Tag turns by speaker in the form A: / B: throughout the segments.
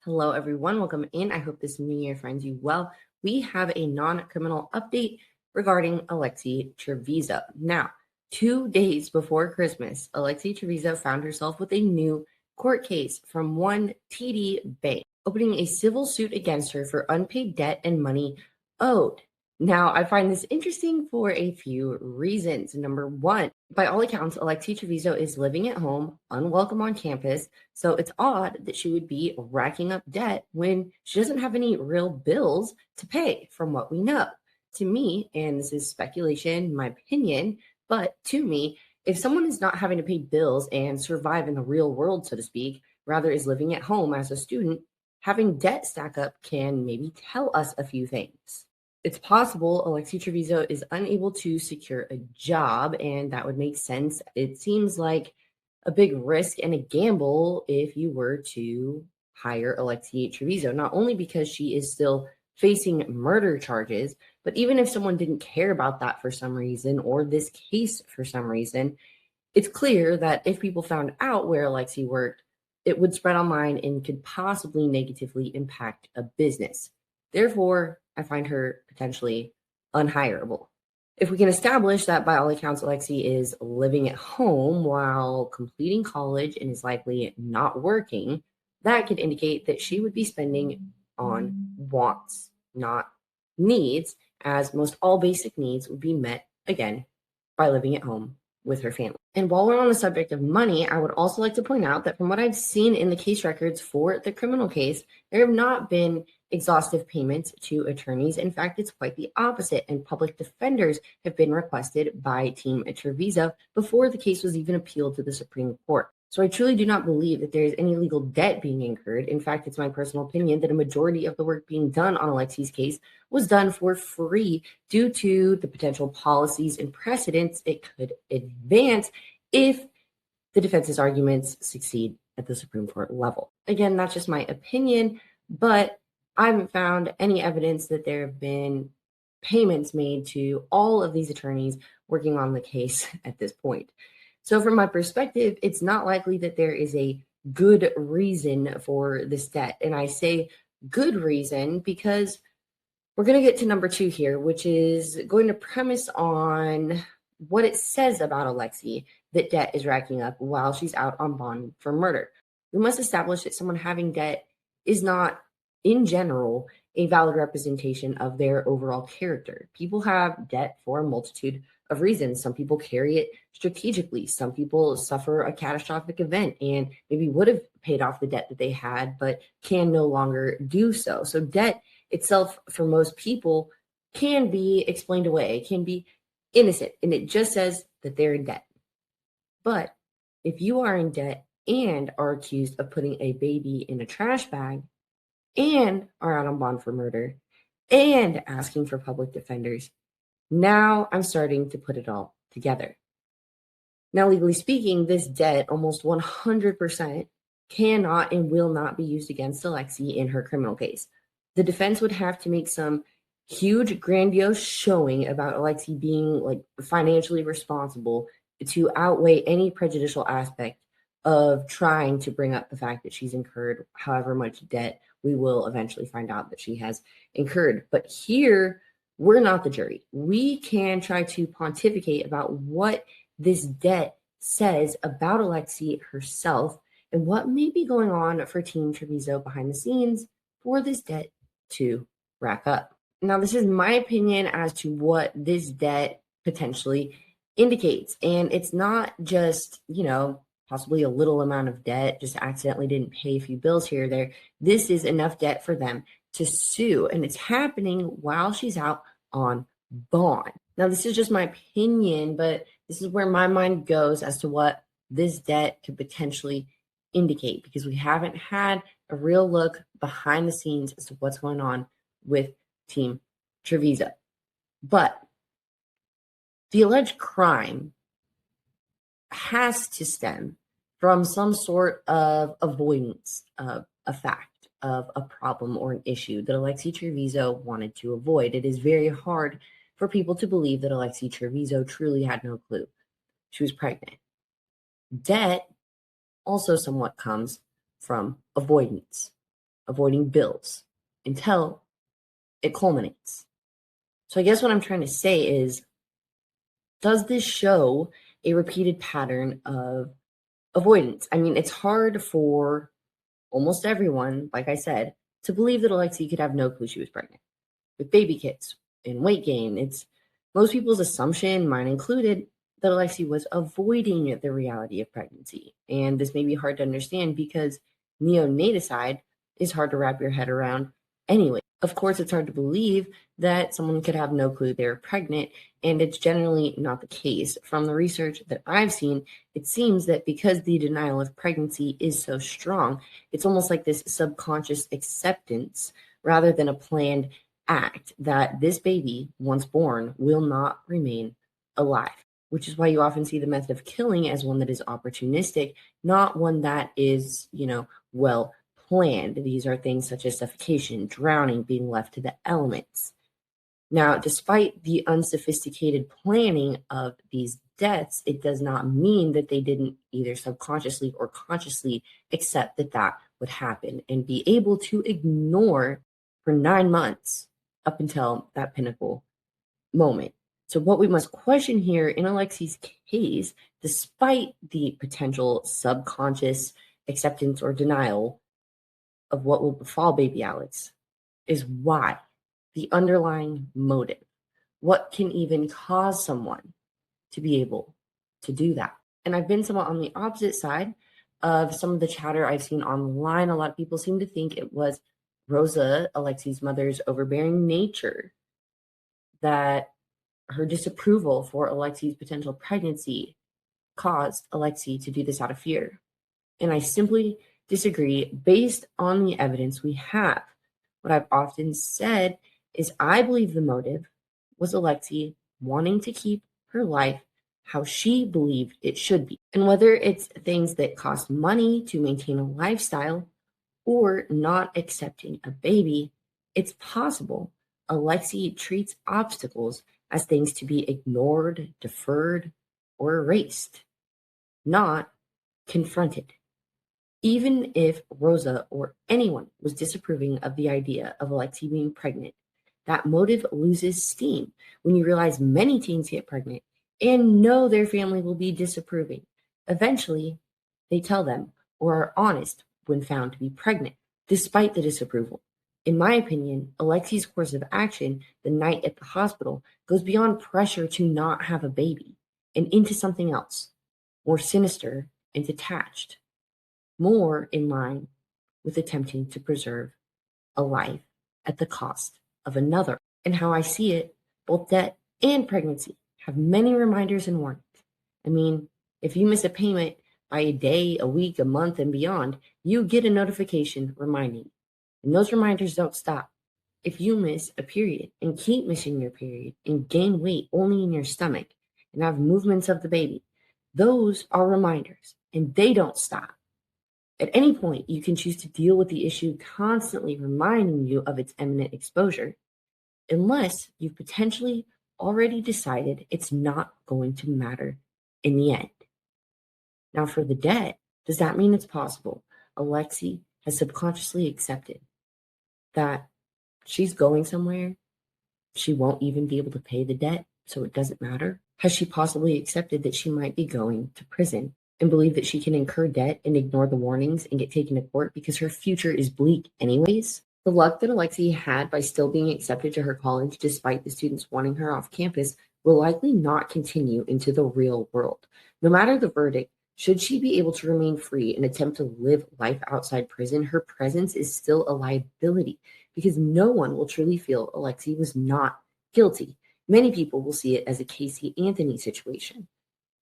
A: Hello, everyone. Welcome in. I hope this new year finds you well. We have a non-criminal update regarding Alexee Trevizo. Now, 2 days before Christmas, Alexee Trevizo found herself with a new court case from one TD Bank, opening a civil suit against her for unpaid debt and money owed. Now, I find this interesting for a few reasons. Number one, by all accounts, Alexee Trevizo is living at home, unwelcome on campus, so it's odd that she would be racking up debt when she doesn't have any real bills to pay, from what we know. To me, and this is speculation, my opinion, but to me, if someone is not having to pay bills and survive in the real world, so to speak, rather is living at home as a student, having debt stack up can maybe tell us a few things. It's possible Alexee Trevizo is unable to secure a job, and that would make sense. It seems like a big risk and a gamble if you were to hire Alexee Trevizo, not only because she is still facing murder charges, but even if someone didn't care about that for some reason or this case for some reason, it's clear that if people found out where Alexee worked, it would spread online and could possibly negatively impact a business. Therefore, I find her potentially unhireable. If we can establish that by all accounts, Alexee is living at home while completing college and is likely not working, that could indicate that she would be spending on wants, not needs, as most all basic needs would be met again by living at home with her family. And while we're on the subject of money, I would also like to point out that from what I've seen in the case records for the criminal case, there have not been exhaustive payments to attorneys. In fact, it's quite the opposite, and public defenders have been requested by Team Trevizo before the case was even appealed to the Supreme Court. So I truly do not believe that there is any legal debt being incurred. In fact, it's my personal opinion that a majority of the work being done on Alexee's case was done for free due to the potential policies and precedents it could advance if the defense's arguments succeed at the Supreme Court level. Again, that's just my opinion, but I haven't found any evidence that there have been payments made to all of these attorneys working on the case at this point. So from my perspective, it's not likely that there is a good reason for this debt. And I say good reason because we're going to get to number two here, which is going to premise on what it says about Alexee that debt is racking up while she's out on bond for murder. We must establish that someone having debt is not, in general, a valid representation of their overall character. People have debt for a multitude of reasons. Some people carry it strategically. Some people suffer a catastrophic event and maybe would have paid off the debt that they had, but can no longer do so. So debt itself, for most people, can be explained away. It can be innocent, and it just says that they're in debt. But if you are in debt and are accused of putting a baby in a trash bag and are out on bond for murder and asking for public defenders, now I'm starting to put it all together. Now, legally speaking, this debt almost 100% cannot and will not be used against Alexee in her criminal case. The defense would have to make some huge, grandiose showing about Alexee being like financially responsible to outweigh any prejudicial aspect of trying to bring up the fact that she's incurred however much debt we will eventually find out that she has incurred. But here, we're not the jury. We can try to pontificate about what this debt says about Alexee herself and what may be going on for Team Trevizo behind the scenes for this debt to rack up. Now, this is my opinion as to what this debt potentially indicates. And it's not just, possibly a little amount of debt, just accidentally didn't pay a few bills here or there. This is enough debt for them to sue. And it's happening while she's out on bond. Now, this is just my opinion, but this is where my mind goes as to what this debt could potentially indicate, because we haven't had a real look behind the scenes as to what's going on with Team Trevizo. But the alleged crime has to stem from some sort of avoidance of a fact, of a problem or an issue that Alexee Trevizo wanted to avoid. It is very hard for people to believe that Alexee Trevizo truly had no clue she was pregnant. Debt also somewhat comes from avoidance. avoiding bills until it culminates. So I guess what I'm trying to say is, does this show a repeated pattern of avoidance? I mean, it's hard for almost everyone, like I said, to believe that Alexee could have no clue she was pregnant. With baby kits and weight gain, it's most people's assumption, mine included, that Alexee was avoiding the reality of pregnancy. And this may be hard to understand because neonaticide is hard to wrap your head around anyway. Of course, it's hard to believe that someone could have no clue they're pregnant, and it's generally not the case. From the research that I've seen, it seems that because the denial of pregnancy is so strong, it's almost like this subconscious acceptance rather than a planned act that this baby, once born, will not remain alive, which is why you often see the method of killing as one that is opportunistic, not one that is, well planned. These are things such as suffocation, drowning, being left to the elements. Now, despite the unsophisticated planning of these deaths, it does not mean that they didn't either subconsciously or consciously accept that that would happen and be able to ignore for 9 months up until that pinnacle moment. So, what we must question here in Alexee's case, despite the potential subconscious acceptance or denial of what will befall baby Alex, is why, the underlying motive. What can even cause someone to be able to do that? And I've been somewhat on the opposite side of some of the chatter I've seen online. A lot of people seem to think it was Rosa, Alexee's mother's overbearing nature, that her disapproval for Alexee's potential pregnancy caused Alexee to do this out of fear. And I simply disagree based on the evidence we have. What I've often said is I believe the motive was Alexee wanting to keep her life how she believed it should be. And whether it's things that cost money to maintain a lifestyle or not accepting a baby, it's possible Alexee treats obstacles as things to be ignored, deferred, or erased, not confronted. Even if Rosa or anyone was disapproving of the idea of Alexee being pregnant, that motive loses steam when you realize many teens get pregnant and know their family will be disapproving. Eventually, they tell them or are honest when found to be pregnant, despite the disapproval. In my opinion, Alexee's course of action the night at the hospital goes beyond pressure to not have a baby and into something else, more sinister and detached, more in line with attempting to preserve a life at the cost of another. And how I see it, both debt and pregnancy have many reminders and warnings. I mean, if you miss a payment by a day, a week, a month, and beyond, you get a notification reminding you. And those reminders don't stop. If you miss a period and keep missing your period and gain weight only in your stomach and have movements of the baby, those are reminders and they don't stop. At any point, you can choose to deal with the issue constantly reminding you of its imminent exposure, unless you've potentially already decided it's not going to matter in the end. Now, for the debt, does that mean it's possible Alexee has subconsciously accepted that she's going somewhere she won't even be able to pay the debt, so it doesn't matter? Has she possibly accepted that she might be going to prison and believe that she can incur debt and ignore the warnings and get taken to court because her future is bleak anyways? The luck that Alexee had by still being accepted to her college despite the students wanting her off campus will likely not continue into the real world. No matter the verdict, should she be able to remain free and attempt to live life outside prison, her presence is still a liability because no one will truly feel Alexee was not guilty. Many people will see it as a Casey Anthony situation.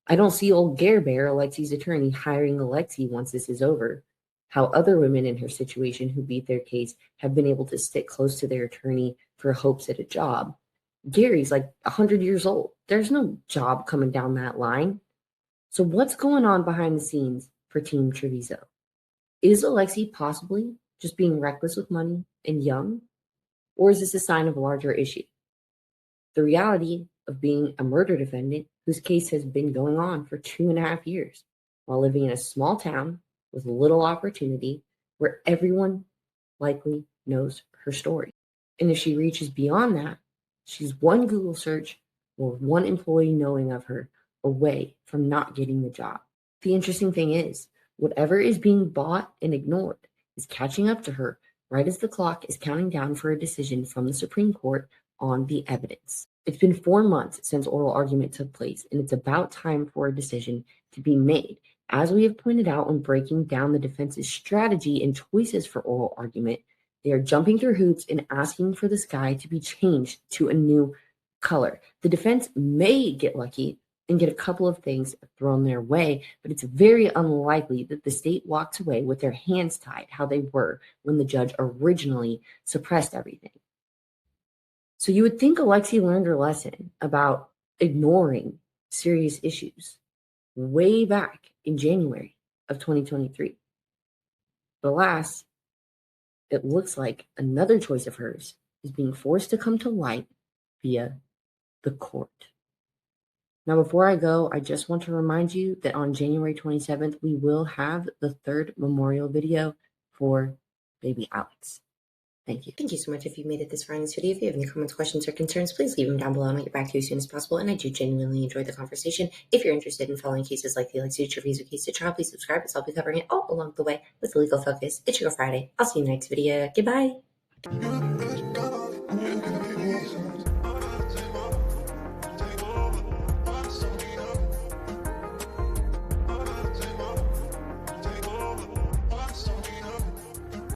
A: I don't see old Gare Bear, Alexee's attorney, hiring Alexee once this is over. How other women in her situation who beat their case have been able to stick close to their attorney for hopes at a job. Gary's like 100 years old. There's no job coming down that line. So what's going on behind the scenes for Team Trevizo? Is Alexee possibly just being reckless with money and young? Or is this a sign of a larger issue? The reality of being a murder defendant whose case has been going on for 2.5 years while living in a small town with little opportunity where everyone likely knows her story. And if she reaches beyond that, she's one Google search or one employee knowing of her away from not getting the job. The interesting thing is, whatever is being bought and ignored is catching up to her right as the clock is counting down for a decision from the Supreme Court on the evidence. It's been 4 months since oral argument took place, and it's about time for a decision to be made. As we have pointed out when breaking down the defense's strategy and choices for oral argument, they are jumping through hoops and asking for the sky to be changed to a new color. The defense may get lucky and get a couple of things thrown their way, but it's very unlikely that the state walks away with their hands tied how they were when the judge originally suppressed everything. So you would think Alexee learned her lesson about ignoring serious issues way back in January of 2023. But alas, it looks like another choice of hers is being forced to come to light via the court. Now, before I go, I just want to remind you that on January 27th, we will have the third memorial video for baby Alex. Thank you. Thank you so much if you made it this far in this video. If you have any comments, questions, or concerns, please leave them down below and I'll get back to you as soon as possible. And I do genuinely enjoy the conversation. If you're interested in following cases like the Alexee Trevizo case to trial, please subscribe as I'll be covering it all along the way with Legal Focus. It's your Friday. I'll see you in the next video. Goodbye.